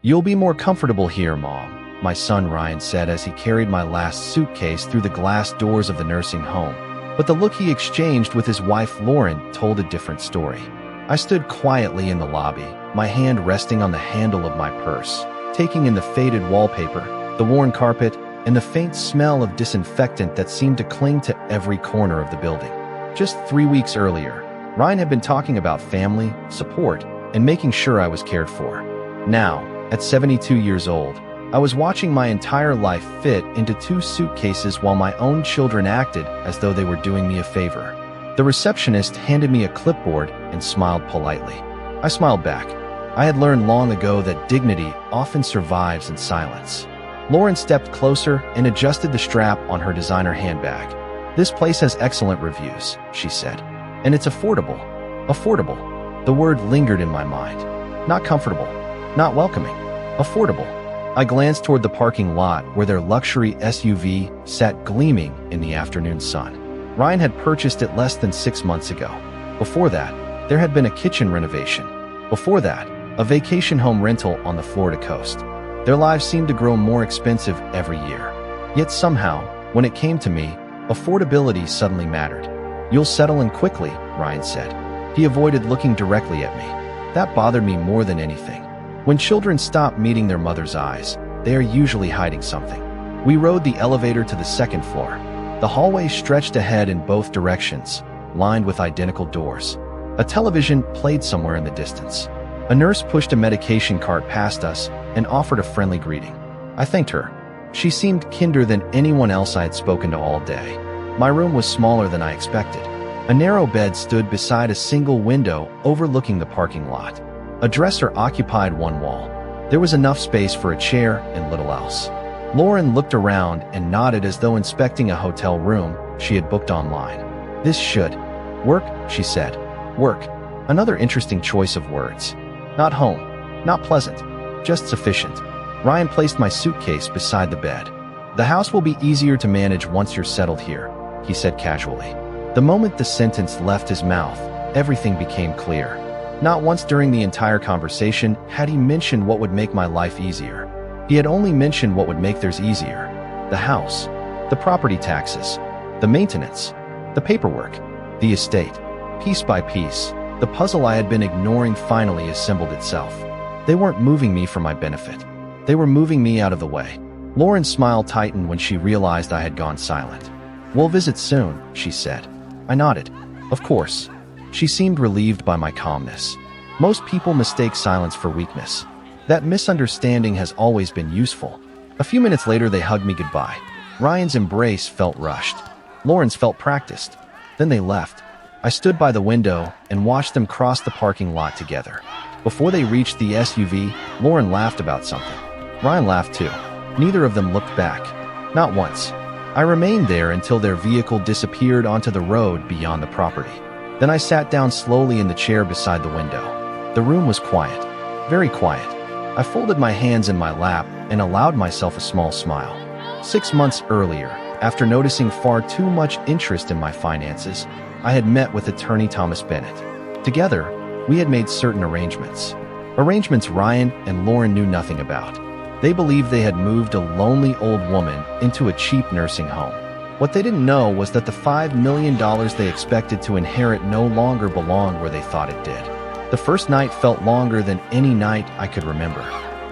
"You'll be more comfortable here, Mom," my son Ryan said as he carried my last suitcase through the glass doors of the nursing home. But the look he exchanged with his wife Lauren told a different story. I stood quietly in the lobby, my hand resting on the handle of my purse, taking in the faded wallpaper, the worn carpet, and the faint smell of disinfectant that seemed to cling to every corner of the building. Just 3 weeks earlier, Ryan had been talking about family, support, and making sure I was cared for. Now, at 72 years old, I was watching my entire life fit into 2 suitcases while my own children acted as though they were doing me a favor. The receptionist handed me a clipboard and smiled politely. I smiled back. I had learned long ago that dignity often survives in silence. Lauren stepped closer and adjusted the strap on her designer handbag. "This place has excellent reviews," she said. "And it's affordable." Affordable. The word lingered in my mind. Not comfortable. Not welcoming. Affordable. I glanced toward the parking lot where their luxury SUV sat gleaming in the afternoon sun. Ryan had purchased it less than 6 months ago. Before that, there had been a kitchen renovation. Before that, a vacation home rental on the Florida coast. Their lives seemed to grow more expensive every year. Yet somehow, when it came to me, affordability suddenly mattered. "You'll settle in quickly," Ryan said. He avoided looking directly at me. That bothered me more than anything. When children stop meeting their mother's eyes, they are usually hiding something. We rode the elevator to the second floor. The hallway stretched ahead in both directions, lined with identical doors. A television played somewhere in the distance. A nurse pushed a medication cart past us and offered a friendly greeting. I thanked her. She seemed kinder than anyone else I had spoken to all day. My room was smaller than I expected. A narrow bed stood beside a single window overlooking the parking lot. A dresser occupied one wall. There was enough space for a chair and little else. Lauren looked around and nodded as though inspecting a hotel room she had booked online. "This should work," she said. Work. Another interesting choice of words. Not home. Not pleasant. Just sufficient. Ryan placed my suitcase beside the bed. "The house will be easier to manage once you're settled here," he said casually. The moment the sentence left his mouth, everything became clear. Not once during the entire conversation had he mentioned what would make my life easier. He had only mentioned what would make theirs easier. The house, the property taxes, the maintenance, the paperwork, the estate. Piece by piece, the puzzle I had been ignoring finally assembled itself. They weren't moving me for my benefit. They were moving me out of the way. Lauren's smile tightened when she realized I had gone silent. "We'll visit soon," she said. I nodded. Of course. She seemed relieved by my calmness. Most people mistake silence for weakness. That misunderstanding has always been useful. A few minutes later, they hugged me goodbye. Ryan's embrace felt rushed. Lauren's felt practiced. Then they left. I stood by the window and watched them cross the parking lot together. Before they reached the SUV, Lauren laughed about something. Ryan laughed too. Neither of them looked back. Not once. I remained there until their vehicle disappeared onto the road beyond the property. Then I sat down slowly in the chair beside the window. The room was quiet. Very quiet. I folded my hands in my lap and allowed myself a small smile. 6 months earlier, after noticing far too much interest in my finances, I had met with attorney Thomas Bennett. Together, we had made certain arrangements. Arrangements Ryan and Lauren knew nothing about. They believed they had moved a lonely old woman into a cheap nursing home. What they didn't know was that the $5 million they expected to inherit no longer belonged where they thought it did. The first night felt longer than any night I could remember.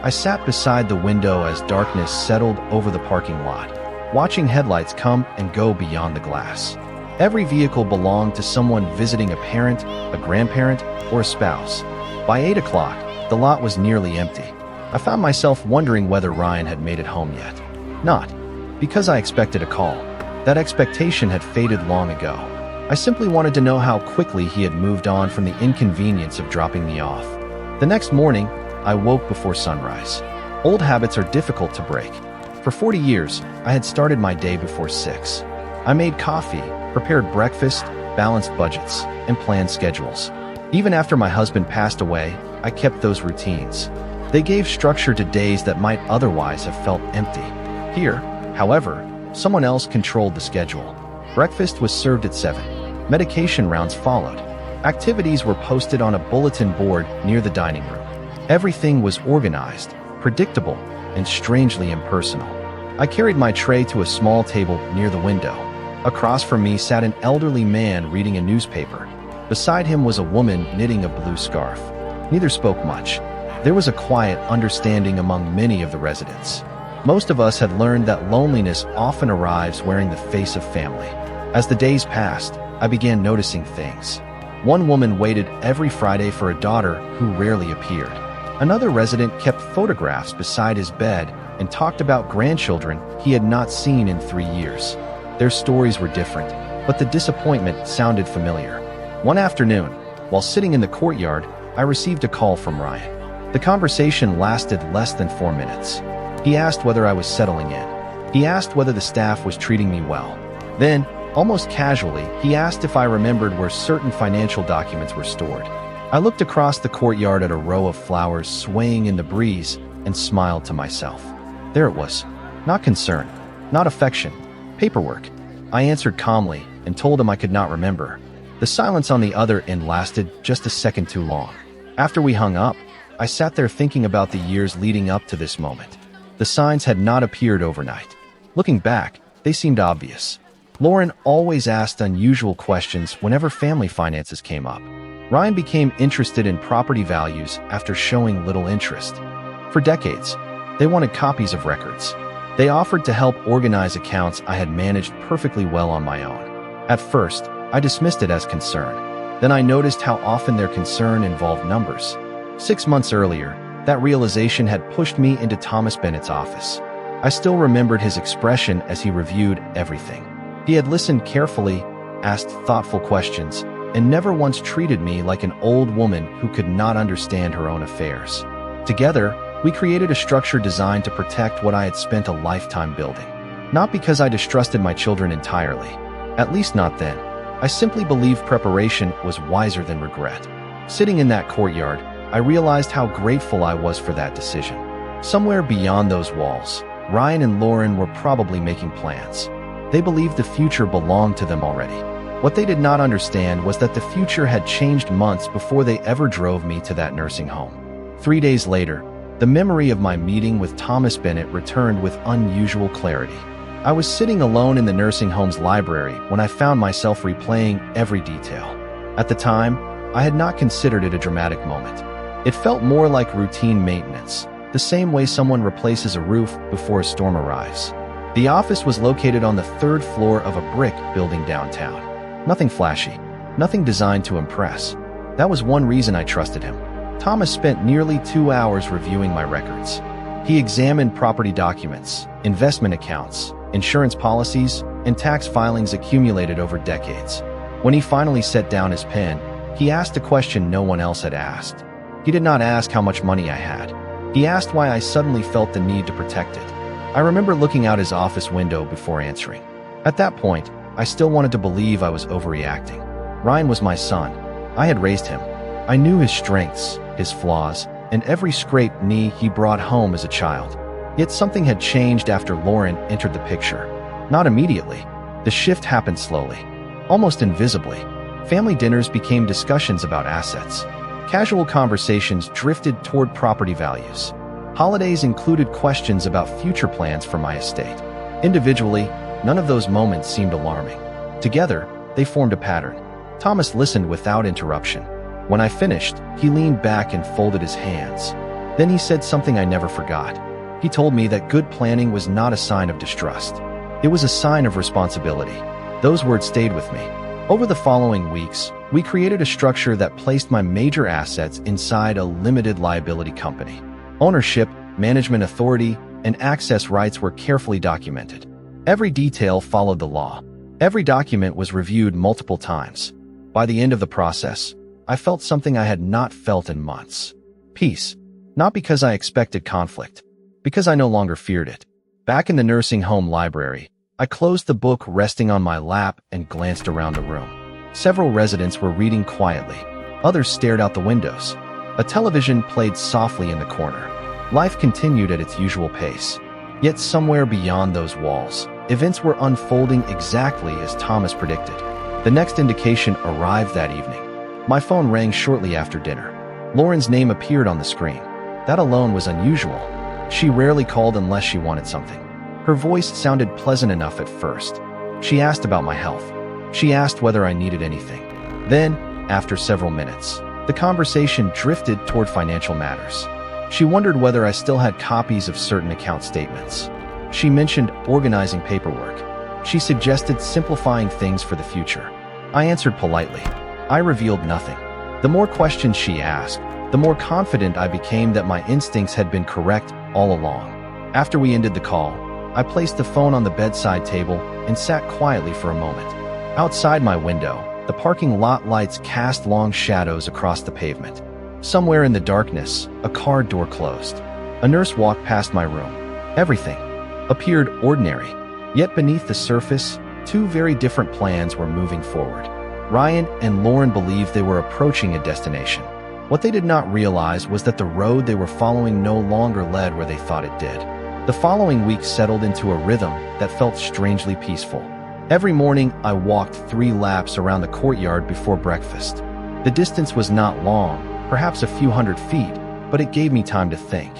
I sat beside the window as darkness settled over the parking lot, watching headlights come and go beyond the glass. Every vehicle belonged to someone visiting a parent, a grandparent, or a spouse. By 8 o'clock, the lot was nearly empty. I found myself wondering whether Ryan had made it home yet. Not because I expected a call. That expectation had faded long ago. I simply wanted to know how quickly he had moved on from the inconvenience of dropping me off. The next morning, I woke before sunrise. Old habits are difficult to break. For 40 years, I had started my day before 6. I made coffee, prepared breakfast, balanced budgets, and planned schedules. Even after my husband passed away, I kept those routines. They gave structure to days that might otherwise have felt empty. Here, however, someone else controlled the schedule. Breakfast was served at 7. Medication rounds followed. Activities were posted on a bulletin board near the dining room. Everything was organized, predictable, and strangely impersonal. I carried my tray to a small table near the window. Across from me sat an elderly man reading a newspaper. Beside him was a woman knitting a blue scarf. Neither spoke much. There was a quiet understanding among many of the residents. Most of us had learned that loneliness often arrives wearing the face of family. As the days passed, I began noticing things. One woman waited every Friday for a daughter who rarely appeared. Another resident kept photographs beside his bed and talked about grandchildren he had not seen in 3 years. Their stories were different, but the disappointment sounded familiar. One afternoon, while sitting in the courtyard, I received a call from Ryan. The conversation lasted less than 4 minutes. He asked whether I was settling in. He asked whether the staff was treating me well. Then, almost casually, he asked if I remembered where certain financial documents were stored. I looked across the courtyard at a row of flowers swaying in the breeze and smiled to myself. There it was. Not concern, not affection, paperwork. I answered calmly and told him I could not remember. The silence on the other end lasted just a second too long. After we hung up, I sat there thinking about the years leading up to this moment. The signs had not appeared overnight. Looking back, they seemed obvious. Lauren always asked unusual questions whenever family finances came up. Ryan became interested in property values after showing little interest. For decades, they wanted copies of records. They offered to help organize accounts I had managed perfectly well on my own. At first, I dismissed it as concern. Then I noticed how often their concern involved numbers. 6 months earlier, that realization had pushed me into Thomas Bennett's office. I still remembered his expression as he reviewed everything. He had listened carefully, asked thoughtful questions, and never once treated me like an old woman who could not understand her own affairs. Together, we created a structure designed to protect what I had spent a lifetime building. Not because I distrusted my children entirely, at least not then. I simply believed preparation was wiser than regret. Sitting in that courtyard, I realized how grateful I was for that decision. Somewhere beyond those walls, Ryan and Lauren were probably making plans. They believed the future belonged to them already. What they did not understand was that the future had changed months before they ever drove me to that nursing home. 3 days later, the memory of my meeting with Thomas Bennett returned with unusual clarity. I was sitting alone in the nursing home's library when I found myself replaying every detail. At the time, I had not considered it a dramatic moment. It felt more like routine maintenance, the same way someone replaces a roof before a storm arrives. The office was located on the 3rd floor of a brick building downtown. Nothing flashy, nothing designed to impress. That was one reason I trusted him. Thomas spent nearly 2 hours reviewing my records. He examined property documents, investment accounts, insurance policies, and tax filings accumulated over decades. When he finally set down his pen, he asked a question no one else had asked. He did not ask how much money I had. He asked why I suddenly felt the need to protect it. I remember looking out his office window before answering. At that point, I still wanted to believe I was overreacting. Ryan was my son. I had raised him. I knew his strengths, his flaws, and every scraped knee he brought home as a child. Yet something had changed after Lauren entered the picture. Not immediately. The shift happened slowly, almost invisibly. Family dinners became discussions about assets. Casual conversations drifted toward property values. Holidays included questions about future plans for my estate. Individually, none of those moments seemed alarming. Together, they formed a pattern. Thomas listened without interruption. When I finished, he leaned back and folded his hands. Then he said something I never forgot. He told me that good planning was not a sign of distrust. It was a sign of responsibility. Those words stayed with me. Over the following weeks, we created a structure that placed my major assets inside a limited liability company. Ownership, management authority, and access rights were carefully documented. Every detail followed the law. Every document was reviewed multiple times. By the end of the process, I felt something I had not felt in months. Peace. Not because I expected conflict, because I no longer feared it. Back in the nursing home library, I closed the book resting on my lap and glanced around the room. Several residents were reading quietly. Others stared out the windows. A television played softly in the corner. Life continued at its usual pace. Yet somewhere beyond those walls, events were unfolding exactly as Thomas predicted. The next indication arrived that evening. My phone rang shortly after dinner. Lauren's name appeared on the screen. That alone was unusual. She rarely called unless she wanted something. Her voice sounded pleasant enough at first. She asked about my health. She asked whether I needed anything. Then, after several minutes, the conversation drifted toward financial matters. She wondered whether I still had copies of certain account statements. She mentioned organizing paperwork. She suggested simplifying things for the future. I answered politely. I revealed nothing. The more questions she asked, the more confident I became that my instincts had been correct all along. After we ended the call, I placed the phone on the bedside table and sat quietly for a moment. Outside my window, the parking lot lights cast long shadows across the pavement. Somewhere in the darkness, a car door closed. A nurse walked past my room. Everything appeared ordinary, yet beneath the surface, two very different plans were moving forward. Ryan and Lauren believed they were approaching a destination. What they did not realize was that the road they were following no longer led where they thought it did. The following week settled into a rhythm that felt strangely peaceful. Every morning, I walked 3 laps around the courtyard before breakfast. The distance was not long, perhaps a few hundred feet, but it gave me time to think.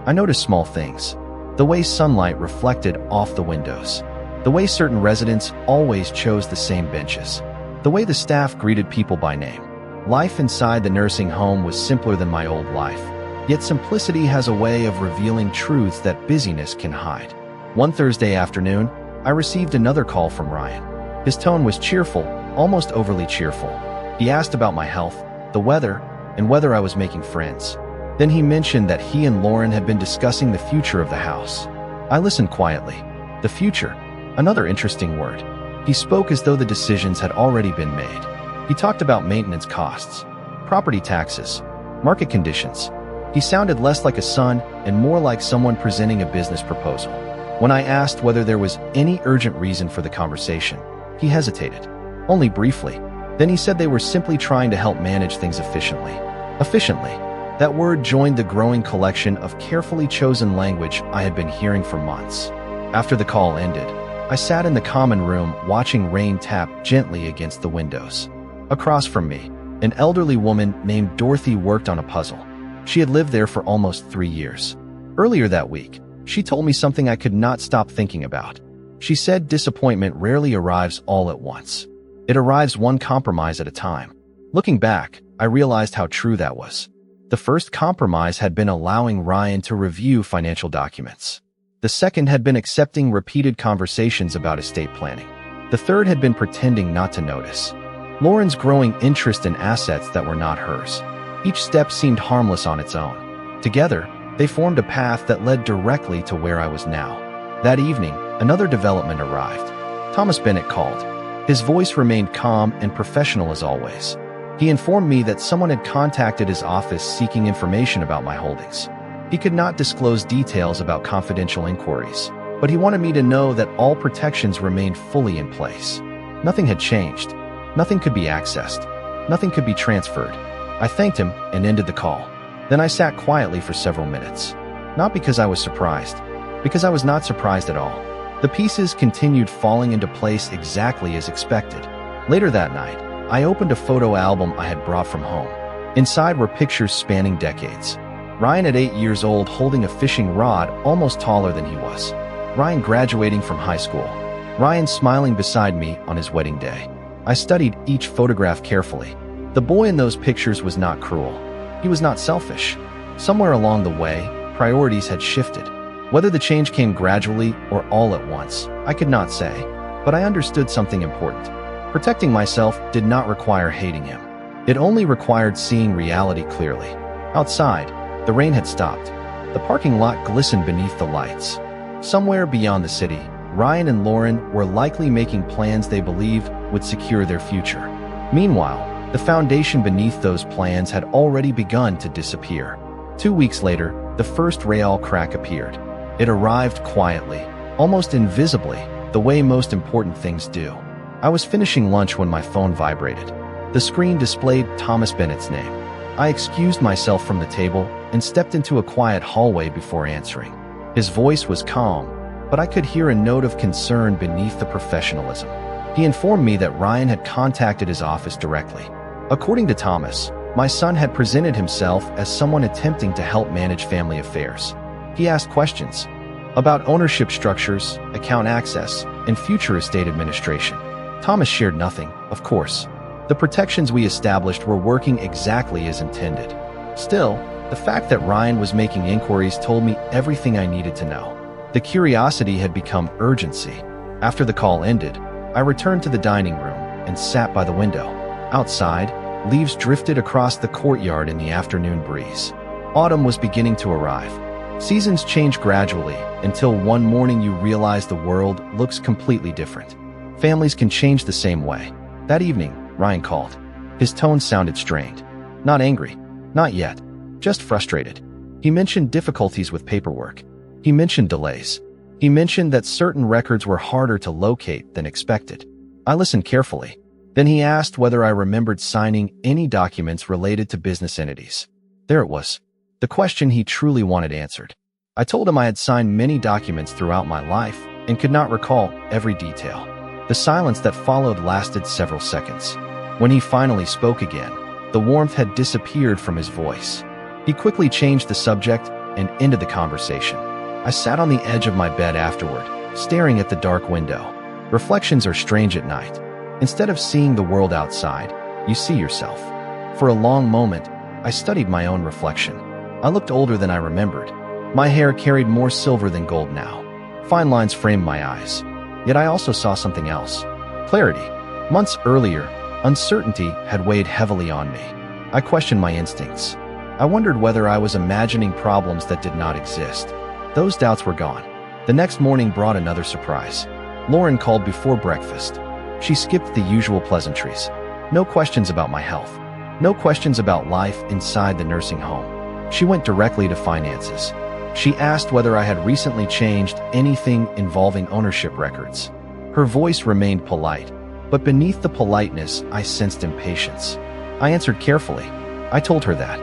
I noticed small things. The way sunlight reflected off the windows. The way certain residents always chose the same benches. The way the staff greeted people by name. Life inside the nursing home was simpler than my old life. Yet simplicity has a way of revealing truths that busyness can hide. One Thursday afternoon, I received another call from Ryan. His tone was cheerful, almost overly cheerful. He asked about my health, the weather, and whether I was making friends. Then he mentioned that he and Lauren had been discussing the future of the house. I listened quietly. The future, another interesting word. He spoke as though the decisions had already been made. He talked about maintenance costs, property taxes, market conditions. He sounded less like a son and more like someone presenting a business proposal. When I asked whether there was any urgent reason for the conversation, he hesitated, only briefly. Then he said they were simply trying to help manage things efficiently. Efficiently. That word joined the growing collection of carefully chosen language I had been hearing for months. After the call ended, I sat in the common room watching rain tap gently against the windows. Across from me, an elderly woman named Dorothy worked on a puzzle. She had lived there for almost 3 years. Earlier that week, she told me something I could not stop thinking about. She said disappointment rarely arrives all at once. It arrives one compromise at a time. Looking back, I realized how true that was. The first compromise had been allowing Ryan to review financial documents. The second had been accepting repeated conversations about estate planning. The third had been pretending not to notice Lauren's growing interest in assets that were not hers. Each step seemed harmless on its own. Together, they formed a path that led directly to where I was now. That evening, another development arrived. Thomas Bennett called. His voice remained calm and professional as always. He informed me that someone had contacted his office seeking information about my holdings. He could not disclose details about confidential inquiries, but he wanted me to know that all protections remained fully in place. Nothing had changed. Nothing could be accessed. Nothing could be transferred. I thanked him and ended the call. Then I sat quietly for several minutes. Not because I was surprised, because I was not surprised at all. The pieces continued falling into place exactly as expected. Later that night, I opened a photo album I had brought from home. Inside were pictures spanning decades. Ryan at 8 years old holding a fishing rod almost taller than he was. Ryan graduating from high school. Ryan smiling beside me on his wedding day. I studied each photograph carefully. The boy in those pictures was not cruel. He was not selfish. Somewhere along the way, priorities had shifted. Whether the change came gradually or all at once, I could not say, but I understood something important. Protecting myself did not require hating him. It only required seeing reality clearly. Outside, the rain had stopped. The parking lot glistened beneath the lights. Somewhere beyond the city, Ryan and Lauren were likely making plans they believed would secure their future. Meanwhile, the foundation beneath those plans had already begun to disappear. 2 weeks later, the first rail crack appeared. It arrived quietly, almost invisibly, the way most important things do. I was finishing lunch when my phone vibrated. The screen displayed Thomas Bennett's name. I excused myself from the table and stepped into a quiet hallway before answering. His voice was calm, but I could hear a note of concern beneath the professionalism. He informed me that Ryan had contacted his office directly. According to Thomas, my son had presented himself as someone attempting to help manage family affairs. He asked questions about ownership structures, account access, and future estate administration. Thomas shared nothing, of course. The protections we established were working exactly as intended. Still, the fact that Ryan was making inquiries told me everything I needed to know. The curiosity had become urgency. After the call ended, I returned to the dining room and sat by the window. Outside, leaves drifted across the courtyard in the afternoon breeze. Autumn was beginning to arrive. Seasons change gradually until one morning you realize the world looks completely different. Families can change the same way. That evening, Ryan called. His tone sounded strained. Not angry. Not yet. Just frustrated. He mentioned difficulties with paperwork. He mentioned delays. He mentioned that certain records were harder to locate than expected. I listened carefully. Then he asked whether I remembered signing any documents related to business entities. There it was. The question he truly wanted answered. I told him I had signed many documents throughout my life and could not recall every detail. The silence that followed lasted several seconds. When he finally spoke again, the warmth had disappeared from his voice. He quickly changed the subject and ended the conversation. I sat on the edge of my bed afterward, staring at the dark window. Reflections are strange at night. Instead of seeing the world outside, you see yourself. For a long moment, I studied my own reflection. I looked older than I remembered. My hair carried more silver than gold now. Fine lines framed my eyes. Yet I also saw something else. Clarity. Months earlier, uncertainty had weighed heavily on me. I questioned my instincts. I wondered whether I was imagining problems that did not exist. Those doubts were gone. The next morning brought another surprise. Lauren called before breakfast. She skipped the usual pleasantries. No questions about my health. No questions about life inside the nursing home. She went directly to finances. She asked whether I had recently changed anything involving ownership records. Her voice remained polite, but beneath the politeness, I sensed impatience. I answered carefully. I told her that.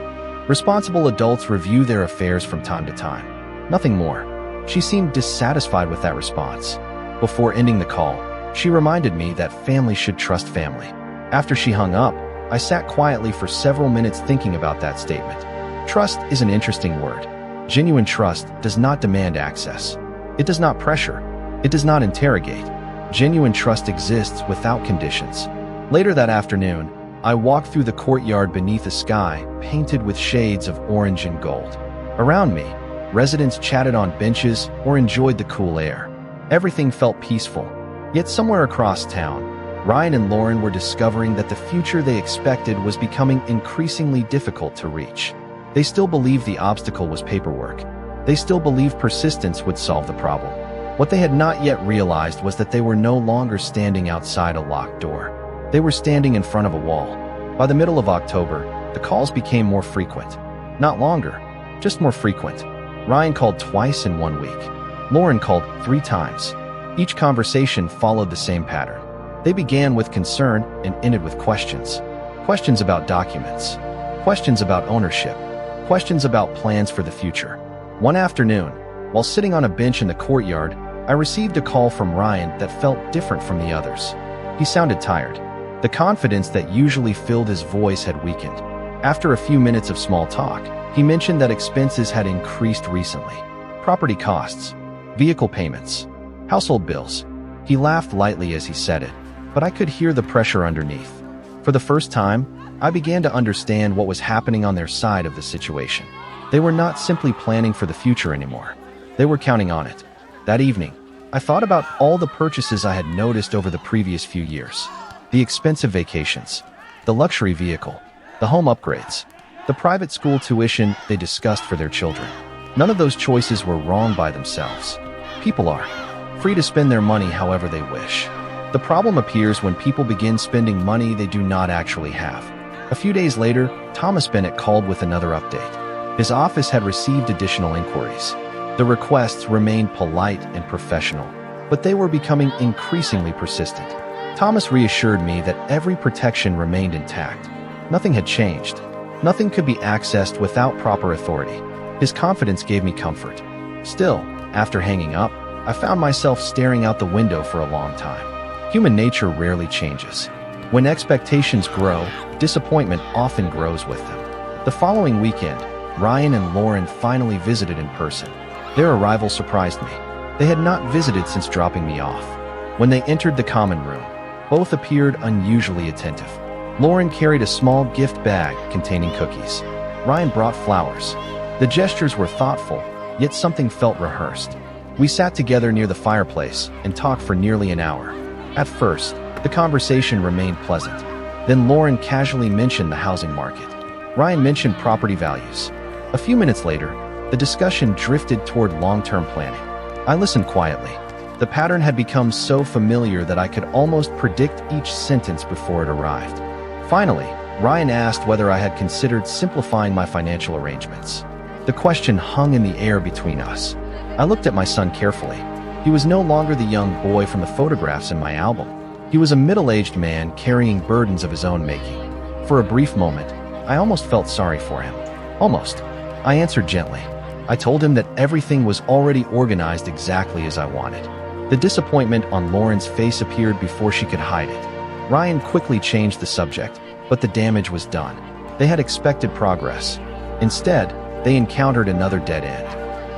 Responsible adults review their affairs from time to time. Nothing more. She seemed dissatisfied with that response. Before ending the call, she reminded me that family should trust family. After she hung up, I sat quietly for several minutes thinking about that statement. Trust is an interesting word. Genuine trust does not demand access. It does not pressure. It does not interrogate. Genuine trust exists without conditions. Later that afternoon, I walked through the courtyard beneath a sky painted with shades of orange and gold. Around me, residents chatted on benches or enjoyed the cool air. Everything felt peaceful. Yet somewhere across town, Ryan and Lauren were discovering that the future they expected was becoming increasingly difficult to reach. They still believed the obstacle was paperwork. They still believed persistence would solve the problem. What they had not yet realized was that they were no longer standing outside a locked door. They were standing in front of a wall. By the middle of October, the calls became more frequent. Not longer, just more frequent. Ryan called twice in 1 week. Lauren called 3 times. Each conversation followed the same pattern. They began with concern and ended with questions. Questions about documents. Questions about ownership. Questions about plans for the future. One afternoon, while sitting on a bench in the courtyard, I received a call from Ryan that felt different from the others. He sounded tired. The confidence that usually filled his voice had weakened. After a few minutes of small talk, he mentioned that expenses had increased recently. Property costs, vehicle payments, household bills. He laughed lightly as he said it, but I could hear the pressure underneath. For the first time, I began to understand what was happening on their side of the situation. They were not simply planning for the future anymore. They were counting on it. That evening, I thought about all the purchases I had noticed over the previous few years. The expensive vacations, the luxury vehicle, the home upgrades, the private school tuition they discussed for their children. None of those choices were wrong by themselves. People are free to spend their money however they wish. The problem appears when people begin spending money they do not actually have. A few days later, Thomas Bennett called with another update. His office had received additional inquiries. The requests remained polite and professional, but they were becoming increasingly persistent. Thomas reassured me that every protection remained intact. Nothing had changed. Nothing could be accessed without proper authority. His confidence gave me comfort. Still, after hanging up, I found myself staring out the window for a long time. Human nature rarely changes. When expectations grow, disappointment often grows with them. The following weekend, Ryan and Lauren finally visited in person. Their arrival surprised me. They had not visited since dropping me off. When they entered the common room, both appeared unusually attentive. Lauren carried a small gift bag containing cookies. Ryan brought flowers. The gestures were thoughtful, yet something felt rehearsed. We sat together near the fireplace and talked for nearly an hour. At first, the conversation remained pleasant. Then Lauren casually mentioned the housing market. Ryan mentioned property values. A few minutes later, the discussion drifted toward long-term planning. I listened quietly. The pattern had become so familiar that I could almost predict each sentence before it arrived. Finally, Ryan asked whether I had considered simplifying my financial arrangements. The question hung in the air between us. I looked at my son carefully. He was no longer the young boy from the photographs in my album. He was a middle-aged man carrying burdens of his own making. For a brief moment, I almost felt sorry for him. Almost. I answered gently. I told him that everything was already organized exactly as I wanted. The disappointment on Lauren's face appeared before she could hide it. Ryan quickly changed the subject, but the damage was done. They had expected progress. Instead, they encountered another dead end.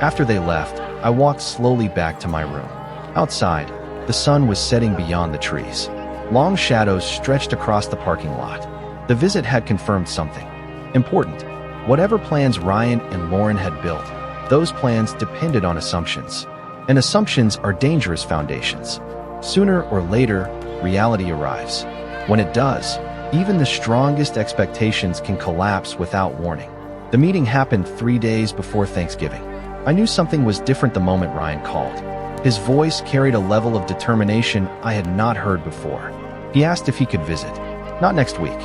After they left, I walked slowly back to my room. Outside, the sun was setting beyond the trees. Long shadows stretched across the parking lot. The visit had confirmed something important. Whatever plans Ryan and Lauren had built, those plans depended on assumptions. And assumptions are dangerous foundations. Sooner or later, reality arrives. When it does, even the strongest expectations can collapse without warning. The meeting happened 3 days before Thanksgiving. I knew something was different the moment Ryan called. His voice carried a level of determination I had not heard before. He asked if he could visit. Not next week.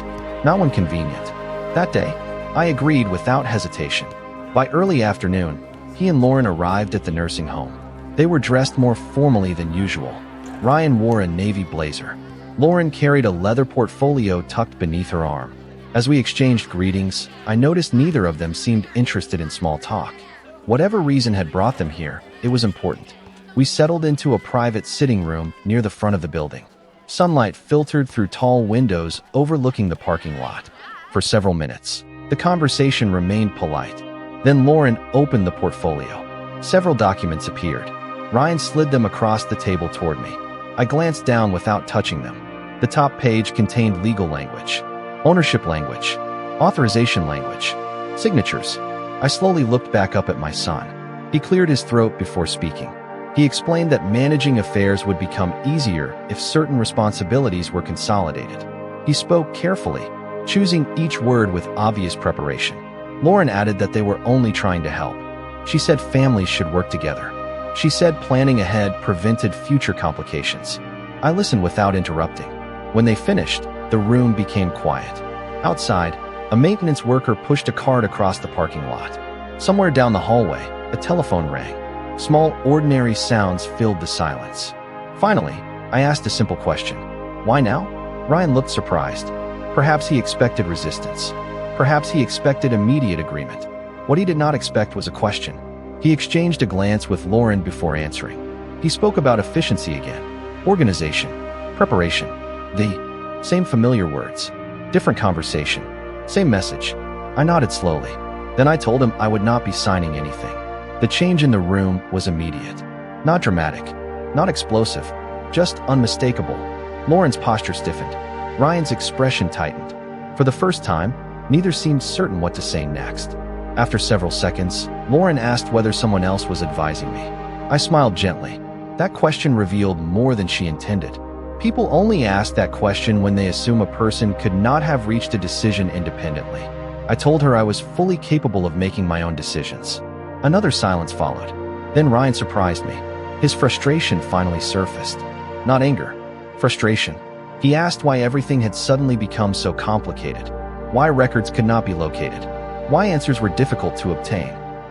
Not when convenient. That day, I agreed without hesitation. By early afternoon, he and Lauren arrived at the nursing home. They were dressed more formally than usual. Ryan wore a navy blazer. Lauren carried a leather portfolio tucked beneath her arm. As we exchanged greetings, I noticed neither of them seemed interested in small talk. Whatever reason had brought them here, it was important. We settled into a private sitting room near the front of the building. Sunlight filtered through tall windows overlooking the parking lot. For several minutes, the conversation remained polite. Then Lauren opened the portfolio. Several documents appeared. Ryan slid them across the table toward me. I glanced down without touching them. The top page contained legal language, ownership language, authorization language, signatures. I slowly looked back up at my son. He cleared his throat before speaking. He explained that managing affairs would become easier if certain responsibilities were consolidated. He spoke carefully, choosing each word with obvious preparation. Lauren added that they were only trying to help. She said families should work together. She said planning ahead prevented future complications. I listened without interrupting. When they finished, the room became quiet. Outside, a maintenance worker pushed a cart across the parking lot. Somewhere down the hallway, a telephone rang. Small, ordinary sounds filled the silence. Finally, I asked a simple question. Why now? Ryan looked surprised. Perhaps he expected resistance. Perhaps he expected immediate agreement. What he did not expect was a question. He exchanged a glance with Lauren before answering. He spoke about efficiency again. Organization. Preparation. The same familiar words. Different conversation. Same message. I nodded slowly. Then I told him I would not be signing anything. The change in the room was immediate. Not dramatic. Not explosive. Just unmistakable. Lauren's posture stiffened. Ryan's expression tightened. For the first time, neither seemed certain what to say next. After several seconds, Lauren asked whether someone else was advising me. I smiled gently. That question revealed more than she intended. People only ask that question when they assume a person could not have reached a decision independently. I told her I was fully capable of making my own decisions. Another silence followed. Then Ryan surprised me. His frustration finally surfaced. Not anger. Frustration. He asked why everything had suddenly become so complicated. Why records could not be located. Why answers were difficult to obtain.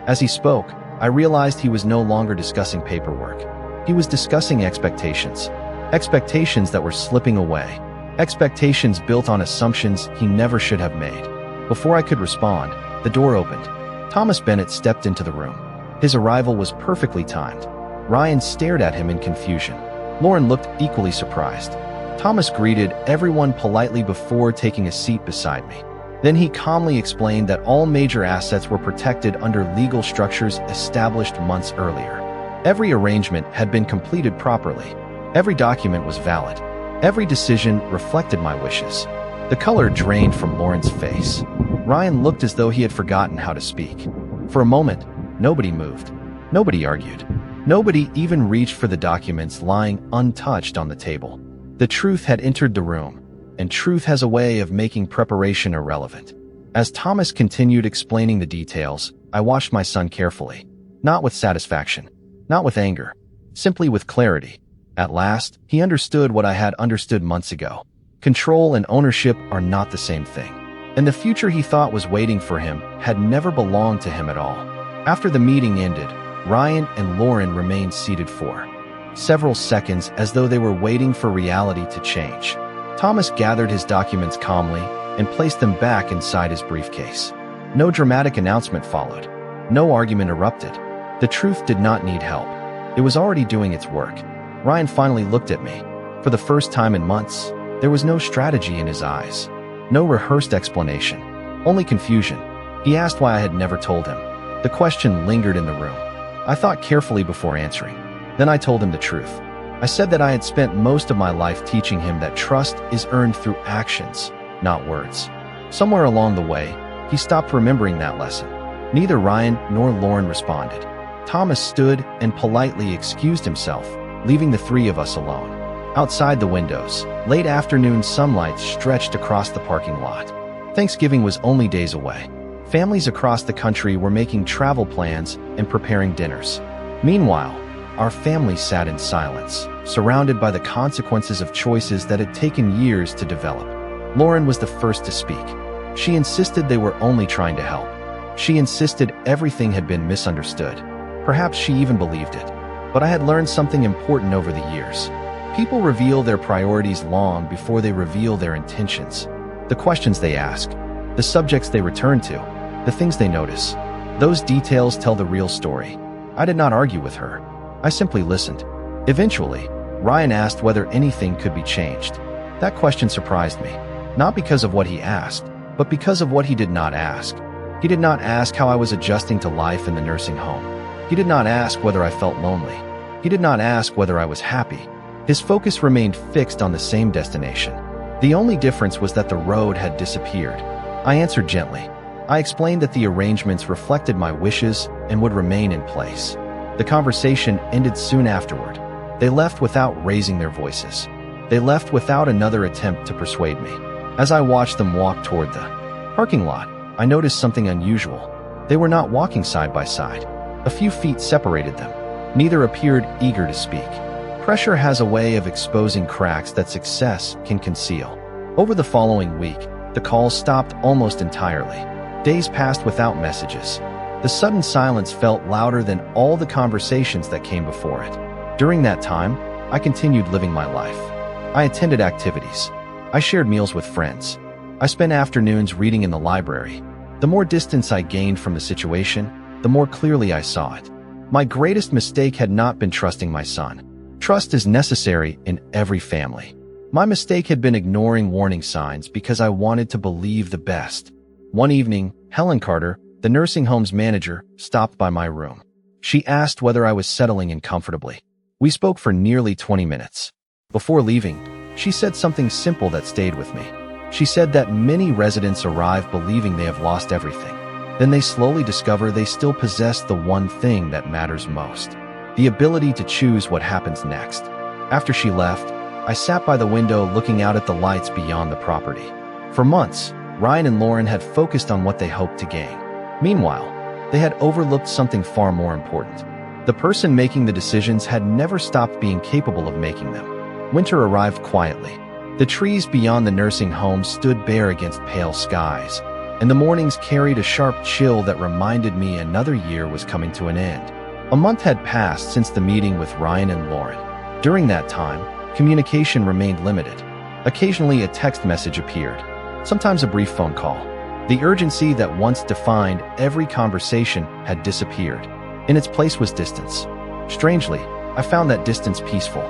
As he spoke, I realized he was no longer discussing paperwork. He was discussing expectations. Expectations that were slipping away. Expectations built on assumptions he never should have made. Before I could respond, the door opened. Thomas Bennett stepped into the room. His arrival was perfectly timed. Ryan stared at him in confusion. Lauren looked equally surprised. Thomas greeted everyone politely before taking a seat beside me. Then he calmly explained that all major assets were protected under legal structures established months earlier. Every arrangement had been completed properly. Every document was valid. Every decision reflected my wishes. The color drained from Lauren's face. Ryan looked as though he had forgotten how to speak. For a moment, nobody moved. Nobody argued. Nobody even reached for the documents lying untouched on the table. The truth had entered the room, and truth has a way of making preparation irrelevant. As Thomas continued explaining the details, I watched my son carefully. Not with satisfaction, not with anger, simply with clarity. At last, he understood what I had understood months ago. Control and ownership are not the same thing. And the future he thought was waiting for him had never belonged to him at all. After the meeting ended, Ryan and Lauren remained seated for several seconds as though they were waiting for reality to change. Thomas gathered his documents calmly and placed them back inside his briefcase. No dramatic announcement followed. No argument erupted. The truth did not need help. It was already doing its work. Ryan finally looked at me. For the first time in months, there was no strategy in his eyes. No rehearsed explanation. Only confusion. He asked why I had never told him. The question lingered in the room. I thought carefully before answering. Then I told him the truth. I said that I had spent most of my life teaching him that trust is earned through actions, not words. Somewhere along the way, he stopped remembering that lesson. Neither Ryan nor Lauren responded. Thomas stood and politely excused himself, leaving the three of us alone. Outside the windows, late afternoon sunlight stretched across the parking lot. Thanksgiving was only days away. Families across the country were making travel plans and preparing dinners. Meanwhile, our family sat in silence, surrounded by the consequences of choices that had taken years to develop. Lauren was the first to speak. She insisted they were only trying to help. She insisted everything had been misunderstood. Perhaps she even believed it. But I had learned something important over the years. People reveal their priorities long before they reveal their intentions. The questions they ask, the subjects they return to, the things they notice. Those details tell the real story. I did not argue with her. I simply listened. Eventually, Ryan asked whether anything could be changed. That question surprised me, not because of what he asked, but because of what he did not ask. He did not ask how I was adjusting to life in the nursing home. He did not ask whether I felt lonely. He did not ask whether I was happy. His focus remained fixed on the same destination. The only difference was that the road had disappeared. I answered gently. I explained that the arrangements reflected my wishes and would remain in place. The conversation ended soon afterward. They left without raising their voices. They left without another attempt to persuade me. As I watched them walk toward the parking lot, I noticed something unusual. They were not walking side by side. A few feet separated them. Neither appeared eager to speak. Pressure has a way of exposing cracks that success can conceal. Over the following week, the calls stopped almost entirely. Days passed without messages. The sudden silence felt louder than all the conversations that came before it. During that time, I continued living my life. I attended activities. I shared meals with friends. I spent afternoons reading in the library. The more distance I gained from the situation, the more clearly I saw it. My greatest mistake had not been trusting my son. Trust is necessary in every family. My mistake had been ignoring warning signs because I wanted to believe the best. One evening, Helen Carter, the nursing home's manager, stopped by my room. She asked whether I was settling in comfortably. We spoke for nearly 20 minutes. Before leaving, she said something simple that stayed with me. She said that many residents arrive believing they have lost everything. Then they slowly discover they still possess the one thing that matters most: the ability to choose what happens next. After she left, I sat by the window looking out at the lights beyond the property. For months, Ryan and Lauren had focused on what they hoped to gain. Meanwhile, they had overlooked something far more important. The person making the decisions had never stopped being capable of making them. Winter arrived quietly. The trees beyond the nursing home stood bare against pale skies, and the mornings carried a sharp chill that reminded me another year was coming to an end. A month had passed since the meeting with Ryan and Lauren. During that time, communication remained limited. Occasionally a text message appeared, sometimes a brief phone call. The urgency that once defined every conversation had disappeared. In its place was distance. Strangely, I found that distance peaceful.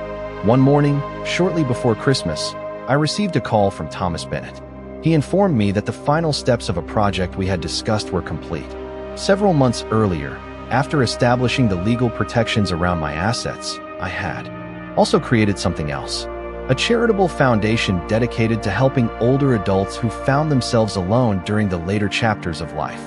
One morning, shortly before Christmas, I received a call from Thomas Bennett. He informed me that the final steps of a project we had discussed were complete. Several months earlier, after establishing the legal protections around my assets, I had also created something else. A charitable foundation dedicated to helping older adults who found themselves alone during the later chapters of life.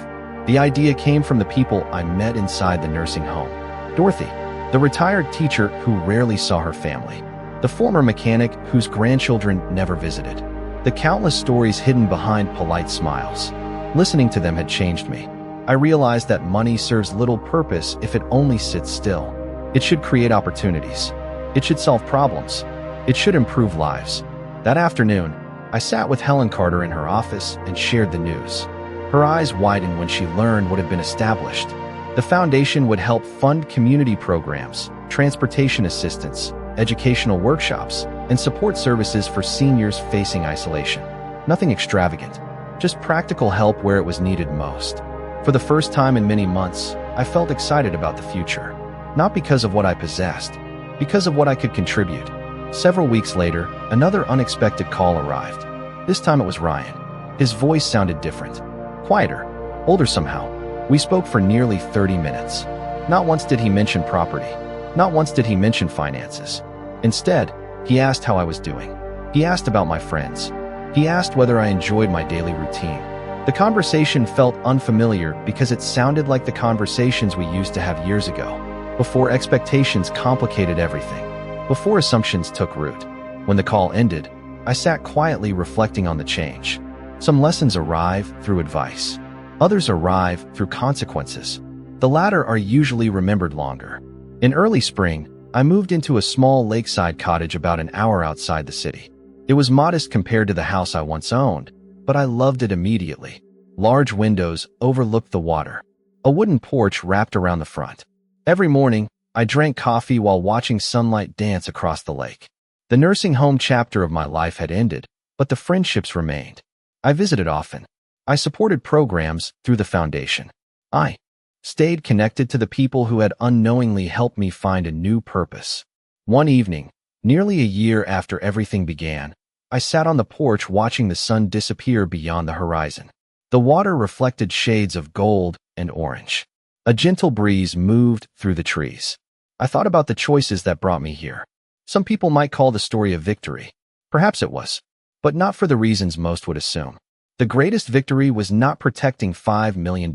The idea came from the people I met inside the nursing home. Dorothy, the retired teacher who rarely saw her family. The former mechanic whose grandchildren never visited. The countless stories hidden behind polite smiles. Listening to them had changed me. I realized that money serves little purpose if it only sits still. It should create opportunities. It should solve problems. It should improve lives. That afternoon, I sat with Helen Carter in her office and shared the news. Her eyes widened when she learned what had been established. The foundation would help fund community programs, transportation assistance, educational workshops, and support services for seniors facing isolation. Nothing extravagant, just practical help where it was needed most. For the first time in many months, I felt excited about the future. Not because of what I possessed, because of what I could contribute. Several weeks later, another unexpected call arrived. This time it was Ryan. His voice sounded different. Quieter, older somehow. We spoke for nearly 30 minutes. Not once did he mention property. Not once did he mention finances. Instead, he asked how I was doing. He asked about my friends. He asked whether I enjoyed my daily routine. The conversation felt unfamiliar because it sounded like the conversations we used to have years ago, before expectations complicated everything, before assumptions took root. When the call ended, I sat quietly reflecting on the change. Some lessons arrive through advice. Others arrive through consequences. The latter are usually remembered longer. In early spring, I moved into a small lakeside cottage about an hour outside the city. It was modest compared to the house I once owned, but I loved it immediately. Large windows overlooked the water. A wooden porch wrapped around the front. Every morning, I drank coffee while watching sunlight dance across the lake. The nursing home chapter of my life had ended, but the friendships remained. I visited often. I supported programs through the foundation. I stayed connected to the people who had unknowingly helped me find a new purpose. One evening, nearly a year after everything began, I sat on the porch watching the sun disappear beyond the horizon. The water reflected shades of gold and orange. A gentle breeze moved through the trees. I thought about the choices that brought me here. Some people might call the story a victory. Perhaps it was, but not for the reasons most would assume. The greatest victory was not protecting $5 million.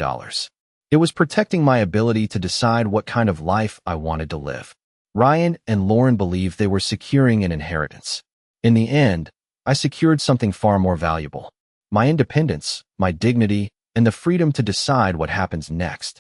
It was protecting my ability to decide what kind of life I wanted to live. Ryan and Lauren believed they were securing an inheritance. In the end, I secured something far more valuable. My independence, my dignity, and the freedom to decide what happens next.